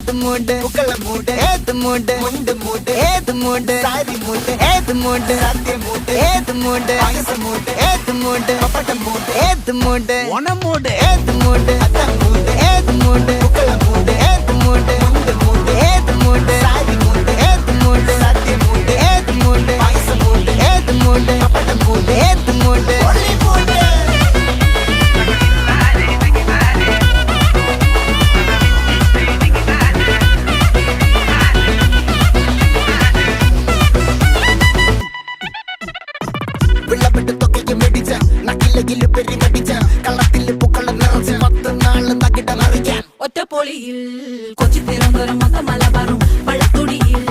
ഏത് മൂട് പുക്കള മൂട് ഏത് മൂട് മുണ്ട് മൂട് ഏത് മൂട് സാരി മൂട് ഏത് മൂട് സത്യ മൂട് ഏത് മൂട് പായസ മൂട് ഏത് മൂട് പപ്പടം മൂട് ഏത് മൂട് ഓണം മൂട് ഏത് മൂട് അത്തം മൂട് ഏത് മൂട് പുക്കള മൂട് ഏത് മൂട് മുണ്ട് മൂട് ഏത് മൂട് സാരി മൂട് ഏത് മൂട് സത്യ മൂട് ഏത് മൂട് പായസ മൂട് ഏത് മൂട് പപ്പടം മൂട് ഏത് മൂട് ഒറ്റപ്പൊളിയിൽ കൊച്ചി തിരുവനന്തപുരം മൊത്തം മലബാറും വള്ളത്തുടിയിൽ